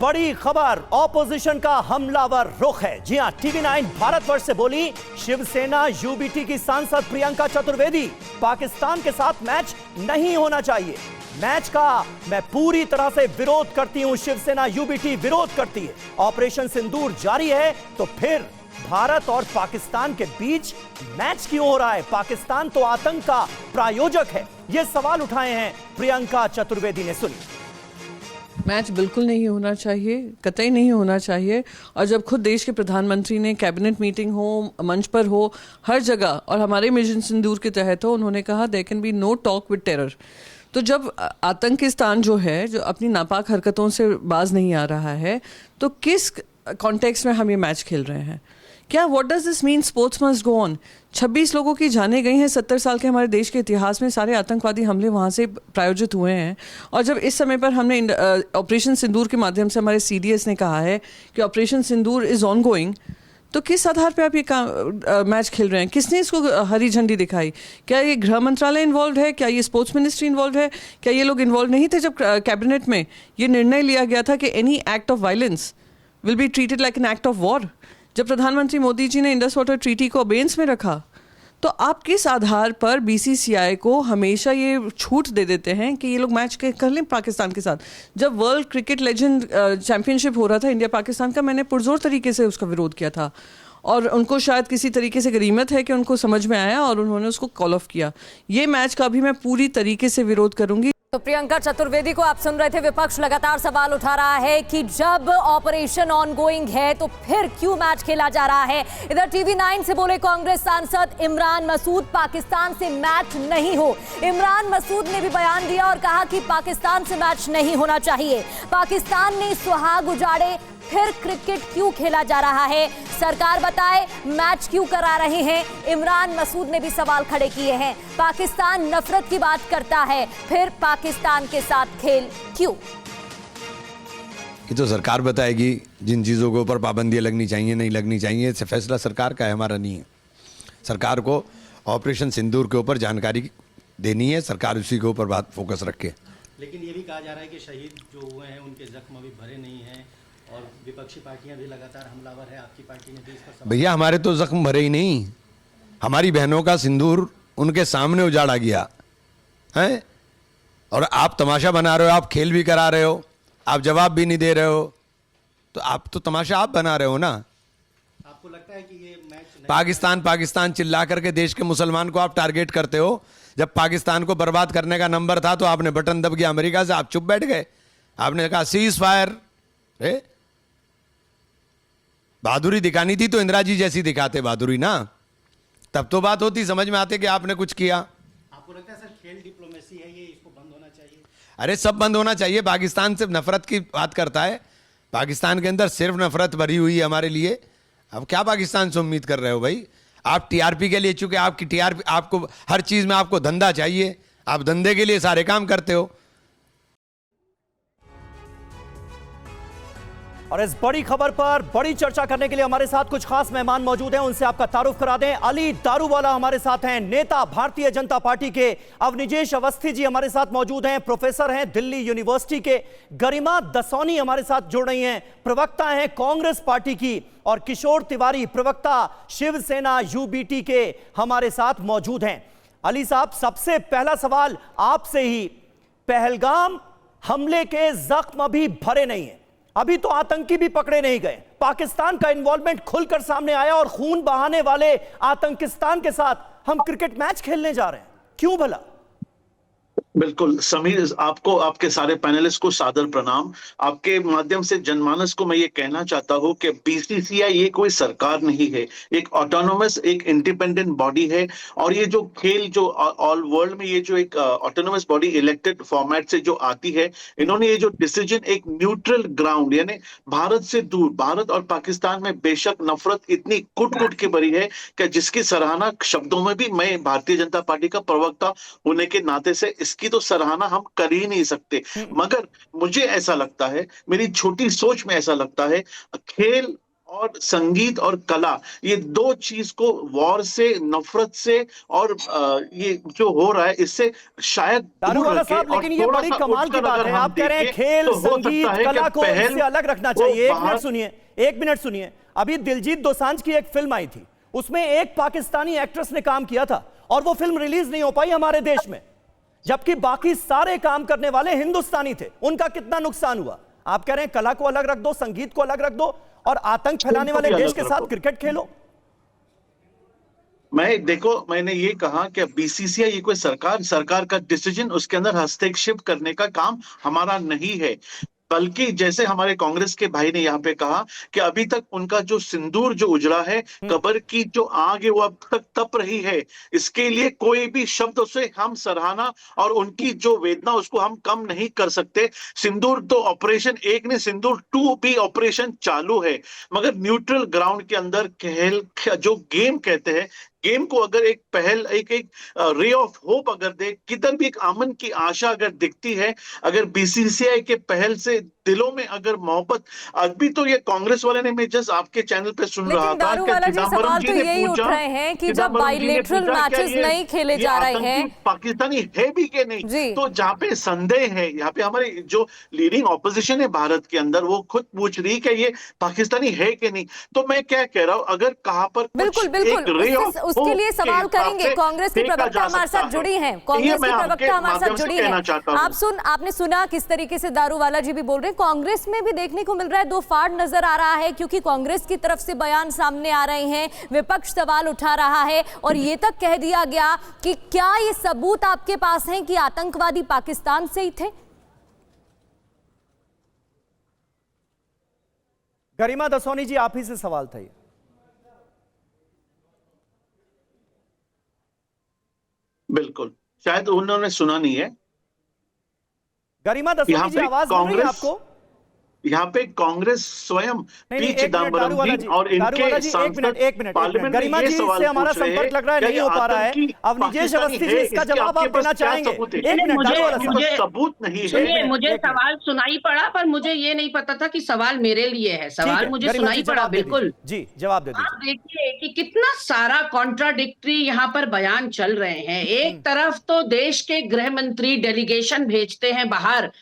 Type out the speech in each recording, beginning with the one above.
बड़ी खबर, ऑपोजिशन का हमलावर रुख है। जी हां, टीवी9 भारतवर्ष से बोली शिवसेना यूबीटी की सांसद प्रियंका चतुर्वेदी, पाकिस्तान के साथ मैच नहीं होना चाहिए। मैच का मैं पूरी तरह से विरोध करती हूं, शिवसेना यूबीटी विरोध करती है। ऑपरेशन सिंदूर जारी है तो फिर भारत और पाकिस्तान के बीच मैच क्यों हो रहा है? पाकिस्तान तो आतंक का प्रायोजक है। यह सवाल उठाए हैं प्रियंका चतुर्वेदी ने। सुनिए। मैच बिल्कुल नहीं होना चाहिए, कतई नहीं होना चाहिए। और जब खुद देश के प्रधानमंत्री ने कैबिनेट मीटिंग हो, मंच पर हो, हर जगह और हमारे मिशन सिंदूर के तहत हो, उन्होंने कहा there can be no talk with terror. तो जब आतंकिस्तान जो है, जो अपनी नापाक हरकतों से बाज नहीं आ रहा है, तो किस कॉन्टेक्स्ट में हम ये मैच खेल रहे हैं? क्या what does this mean? Sports must go on. 26 लोगों की जाने गई हैं। 70 साल के हमारे देश के इतिहास में सारे आतंकवादी हमले वहाँ से प्रायोजित हुए हैं। और जब इस समय पर हमने ऑपरेशन सिंदूर के माध्यम से हमारे CDS ने कहा है कि operation Sindoor is on going, तो किस आधार पे आप ये मैच खेल रहे हैं? किसने इसको हरी झंडी दिखाई? क्या ये गृह मंत्रालय इन्वॉल्व है? क्या ये स्पोर्ट्स मिनिस्ट्री इन्वॉल्व है? क्या ये लोग इन्वॉल्व नहीं थे जब कैबिनेट में ये निर्णय लिया गया था कि any act of violence will be treated like an act of war? जब प्रधानमंत्री मोदी जी ने इंडस वाटर ट्रीटी को अबेंस में रखा, तो आप किस आधार पर BCCI को हमेशा ये छूट दे देते हैं कि ये लोग मैच कर लें पाकिस्तान के साथ? जब वर्ल्ड क्रिकेट लेजेंड चैंपियनशिप हो रहा था इंडिया पाकिस्तान का, मैंने पुरजोर तरीके से उसका विरोध किया था। और उनको शायद किसी तरीके से गनीमत है कि उनको समझ में आया और उन्होंने उसको कॉल ऑफ किया। ये मैच का भी मैं पूरी तरीके से विरोध करूंगी। तो प्रियंका चतुर्वेदी को आप सुन रहे थे। विपक्ष लगातार सवाल उठा रहा है कि जब ऑपरेशन ऑनगोइंग है तो फिर क्यों मैच खेला जा रहा है? इधर TV9 से बोले कांग्रेस सांसद इमरान मसूद, पाकिस्तान से मैच नहीं हो। इमरान मसूद ने भी बयान दिया और कहा कि पाकिस्तान से मैच नहीं होना चाहिए। पाकिस्तान ने सुहाग उजाड़े, फिर क्रिकेट क्यों खेला जा रहा है? सरकार बताए मैच क्यों करा रहे हैं? इमरान मसूद ने भी सवाल खड़े किए हैं। पाकिस्तान नफरत की बात करता है, फिर पाकिस्तान के साथ खेल क्यों? ये तो सरकार बताएगी जिन चीज़ों के ऊपर पाबंदियां लगनी चाहिए, नहीं लगनी चाहिए। इससे फैसला सरकार का है, हमारा नहीं है। सरकार को ऑपरेशन सिंदूर के ऊपर जानकारी देनी है, सरकार उसी के ऊपर बात फोकस रखे। लेकिन ये भी कहा जा रहा है कि शहीद जो हुए हैं उनके जख्म अभी भरे नहीं हैं और विपक्षी पार्टियां भी लगातार हमलावर है। आपकी पार्टी ने भी इस पर भैया हमारे तो जख्म भरे ही नहीं, हमारी बहनों का सिंदूर उनके सामने उजाड़ा गया है। और आप तमाशा बना रहे हो, आप खेल भी करा रहे हो, आप जवाब भी नहीं दे रहे हो, तो आप तो तमाशा आप बना रहे हो ना। आपको लगता है कि ये मैच पाकिस्तान पाकिस्तान चिल्ला करके देश के मुसलमान को आप टारगेट करते हो। जब पाकिस्तान को बर्बाद करने का नंबर था तो आपने बटन दब गया अमेरिका से, आप चुप बैठ गए। आपने कहा सीज फायर। बहादुरी दिखानी थी तो इंदिरा जी जैसी दिखाते बहादुरी ना, तब तो बात होती, समझ में आते कि आपने कुछ किया। आपको लगता है सर खेल डिप्लोमेसी है, ये इसको बंद होना चाहिए? अरे सब बंद होना चाहिए। पाकिस्तान से नफरत की बात करता है, पाकिस्तान के अंदर सिर्फ नफरत भरी हुई है हमारे लिए। अब क्या पाकिस्तान से उम्मीद कर रहे हो भाई? आप TRP के लिए, चूंकि आपकी TRP, आपको हर चीज में आपको धंधा चाहिए, आप धंधे के लिए सारे काम करते हो। और इस बड़ी खबर पर बड़ी चर्चा करने के लिए हमारे साथ कुछ खास मेहमान मौजूद हैं, उनसे आपका तारुफ करा दें। अली दारूवाला हमारे साथ हैं, नेता भारतीय जनता पार्टी के। अवनिजेश अवस्थी जी हमारे साथ मौजूद हैं, प्रोफेसर हैं दिल्ली यूनिवर्सिटी के। गरिमा दसौनी हमारे साथ जुड़ रही हैं, प्रवक्ता हैं कांग्रेस पार्टी की। और किशोर तिवारी, प्रवक्ता शिवसेना यूबीटी के, हमारे साथ मौजूद हैं। अली साहब, सबसे पहला सवाल आपसे ही, पहलगाम हमले के जख्म अभी भरे नहीं है, अभी तो आतंकी भी पकड़े नहीं गए, पाकिस्तान का इन्वॉल्वमेंट खुलकर सामने आया और खून बहाने वाले आतंकिस्तान के साथ हम क्रिकेट मैच खेलने जा रहे हैं, क्यों भला? बिल्कुल समीर, आपको, आपके सारे पैनलिस्ट को सादर प्रणाम। आपके माध्यम से जनमानस को मैं ये कहना चाहता हूँ कि BCCI ये कोई सरकार नहीं है, एक ऑटोनोमस, एक इंडिपेंडेंट बॉडी है। और ये जो खेल, जो ऑल वर्ल्ड में ये जो एक ऑटोनोमस बॉडी इलेक्टेड फॉर्मेट से जो आती है, इन्होंने ये जो डिसीजन एक न्यूट्रल ग्राउंड, यानी भारत से दूर, भारत और पाकिस्तान में बेशक नफरत इतनी कुट कुट के भरी है कि जिसकी सराहना शब्दों में भी मैं भारतीय जनता पार्टी का प्रवक्ता होने के नाते से इसकी तो सराहना हम कर ही नहीं सकते। मगर मुझे ऐसा लगता है, मेरी छोटी सोच में ऐसा लगता है, खेल और संगीत और कला, ये दो चीज को वॉर से, नफरत से और ये जो हो रहा है इससे शायद दारूवाला साहब, लेकिन ये बड़ी कमाल की बात है, आप कह रहे हैं खेल संगीत कला को इससे अलग रखना चाहिए। एक मिनट सुनिए, अभी दिलजीत दोसांझ की एक फिल्म आई थी, उसमें एक पाकिस्तानी एक्ट्रेस ने काम किया था और वो फिल्म रिलीज नहीं हो पाई हमारे देश में, जबकि बाकी सारे काम करने वाले हिंदुस्तानी थे। उनका कितना नुकसान हुआ। आप कह रहे हैं कला को अलग रख दो, संगीत को अलग रख दो और आतंक फैलाने वाले देश के साथ क्रिकेट खेलो। मैंने ये कहा कि बीसीसीआई ये कोई सरकार का डिसीजन, उसके अंदर हस्तक्षेप करने का काम हमारा नहीं है। बल्कि जैसे हमारे कांग्रेस के भाई ने यहाँ पे कहा कि अभी तक उनका जो सिंदूर जो उजड़ा है, कब्र की जो आग है वो अब तक तप रही है। इसके लिए कोई भी शब्द से हम सराहना और उनकी जो वेदना उसको हम कम नहीं कर सकते। सिंदूर तो ऑपरेशन 1 नहीं, सिंदूर 2 भी ऑपरेशन चालू है, मगर न्यूट्रल ग्राउंड के अंदर खेल जो गेम कहते हैं, गेम को अगर एक पहल, एक रे ऑफ होप अगर दे, किधर भी एक अमन की आशा अगर दिखती है, अगर बीसीसीआई के पहल से दिलों में अगर मोहब्बत, अभी तो ये कांग्रेस वाले ने, मैं जस्ट आपके चैनल पे सुन रहा था दारूवाला जी, सवाल तो यही उठ रहे हैं कि जब बाइलेटरल मैचेस नहीं खेले जा रहे हैं, पाकिस्तानी है भी के नहीं, तो जहाँ पे संदेह है, यहाँ पे हमारे जो लीडिंग ऑपोजिशन है भारत के अंदर, वो खुद पूछ रही कि ये पाकिस्तानी है कि नहीं। तो मैं क्या कह रहा हूँ, अगर कहाँ पर बिल्कुल उसके लिए सवाल करेंगे। कांग्रेस की प्रवक्ता हमारे साथ जुड़ी हैं, कांग्रेस की प्रवक्ता हमारे साथ जुड़ी हैं। आपने सुना किस तरीके से दारूवाला जी भी बोल रहे हैं। कांग्रेस में भी देखने को मिल रहा है, दो फाड़ नजर आ रहा है, क्योंकि कांग्रेस की तरफ से बयान सामने आ रहे हैं, विपक्ष सवाल उठा रहा है और ये तक कह दिया गया कि क्या ये सबूत आपके पास हैं कि आतंकवादी पाकिस्तान से ही थे? गरिमा दसौनी जी, आप ही से सवाल था ये। बिल्कुल, शायद उन्होंने सुना नहीं है। गरिमा दसौनी जी, आवाज मिल रही है आपको? यहाँ पे कांग्रेस स्वयं पी चिदम्बरम जी और इनके सांसद पार्लियामेंट गरिमा जी से हमारा संपर्क लग रहा है, नहीं हो पा रहा है। अब निजेश अवस्थी जी, इसका जवाब आप देना चाहेंगे? एक मिनट, मुझे सबूत नहीं है। मुझे सवाल सुनाई पड़ा, पर मुझे ये नहीं पता था कि सवाल मेरे लिए है। सवाल मुझे सुनाई पड़ा, बिल्कुल जी, जवाब दे दीजिए। आप देखिए कि कितना सारा कॉन्ट्राडिक्टरी यहाँ पर बयान चल रहे हैं। एक तरफ तो देश के गृह मंत्री डेलीगेशन भेजते हैं बाहर,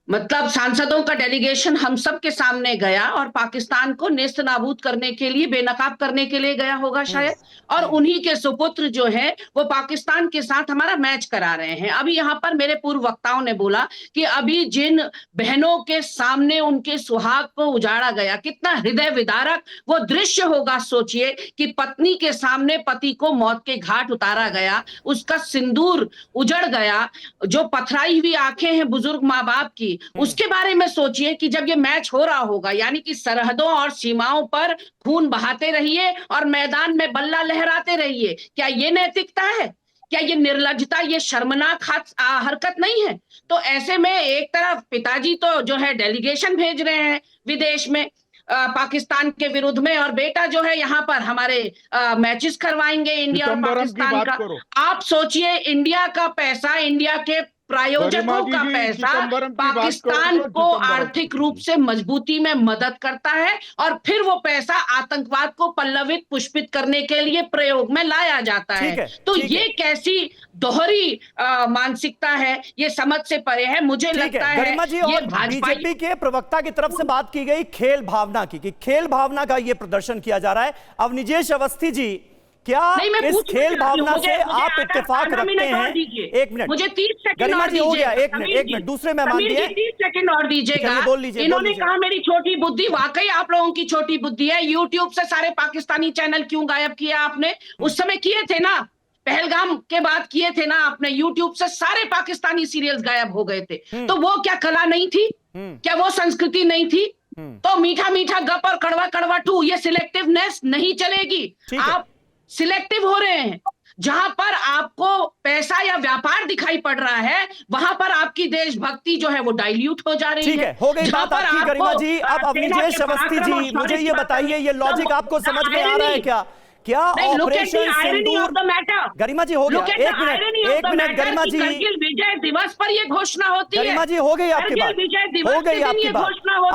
मतलब सांसदों का डेलीगेशन हम सब के सामने गया और पाकिस्तान को नेस्त नाबूद करने के लिए, बेनकाब करने के लिए गया होगा शायद, और उन्हीं के सुपुत्र जो है वो पाकिस्तान के साथ हमारा मैच करा रहे हैं। अभी यहाँ पर मेरे पूर्व वक्ताओं ने बोला कि अभी जिन बहनों के सामने उनके सुहाग को उजाड़ा गया, कितना हृदय विदारक वो दृश्य होगा। सोचिए कि पत्नी के सामने पति को मौत के घाट उतारा गया, उसका सिंदूर उजड़ गया, जो पथराई हुई आंखें हैं बुजुर्ग माँ बाप की, उसके बारे में सोचिए कि जब ये मैच हो रहा होगा, यानी कि सरहदों और सीमाओं पर खून बहाते रहिए और मैदान में बल्ला लहराते रहिए। क्या ये नैतिकता है? क्या ये निर्लज्जता, ये शर्मनाक हरकत नहीं है? तो ऐसे में एक तरफ पिताजी तो जो है डेलीगेशन भेज रहे हैं विदेश में पाकिस्तान के विरुद्ध में, और बेटा जो है यहाँ पर हमारे मैचेस करवाएंगे इंडिया और पाकिस्तान का। आप सोचिए, इंडिया का पैसा, इंडिया के प्रायोजकों का पैसा पाकिस्तान को आर्थिक रूप से मजबूती में मदद करता है और फिर वो पैसा आतंकवाद को पल्लवित पुष्पित करने के लिए प्रयोग में लाया जाता है। तो ये कैसी दोहरी मानसिकता है, ये समझ से परे है। मुझे लगता है ये बीजेपी के प्रवक्ता की तरफ से बात की गई खेल भावना की, कि खेल भावना का ये प्रदर्शन किया जा रहा है। अब निजेश अवस्थी जी, क्या इस खेल भावना से आप इत्तेफाक रखते हैं? एक मिनट, मुझे 30 सेकंड गरिमा जी, हो गया, एक मिनट, दूसरे मेहमान दिए, 30 सेकंड और दीजिएगा। बोल लीजिए। इन्होंने कहा मेरी छोटी बुद्धि, वाकई आप लोगों की छोटी बुद्धि है। यूट्यूब से सारे पाकिस्तानी चैनल क्यों गायब किया आपने? उस समय किए थे ना, पहलगाम के बाद किए थे ना आपने। यूट्यूब से सारे पाकिस्तानी सीरियल्स गायब हो गए थे। तो वो क्या कला नहीं थी? क्या वो संस्कृति नहीं थी? तो मीठा मीठा गप और कड़वा कड़वा टू, ये सिलेक्टिवनेस नहीं चलेगी। आप सिलेक्टिव हो रहे हैं। जहां पर आपको पैसा या व्यापार दिखाई पड़ रहा है, वहां पर आपकी देशभक्ति जो है वो डाइल्यूट हो जा रही है। ठीक है, हो गई बात आपकी गरिमा जी। अब निजेश अवस्थी जी, मुझे ये बताइए, ये लॉजिक आपको समझ में आ रहा है क्या? क्या ऑपरेशन सिंदूर, गरिमा जी हो गया, एक मिनट गरिमा जी, विजय दिवस पर ये घोषणा होती है। गरिमा जी हो गई आपकी बात, हो गई आपकी बात।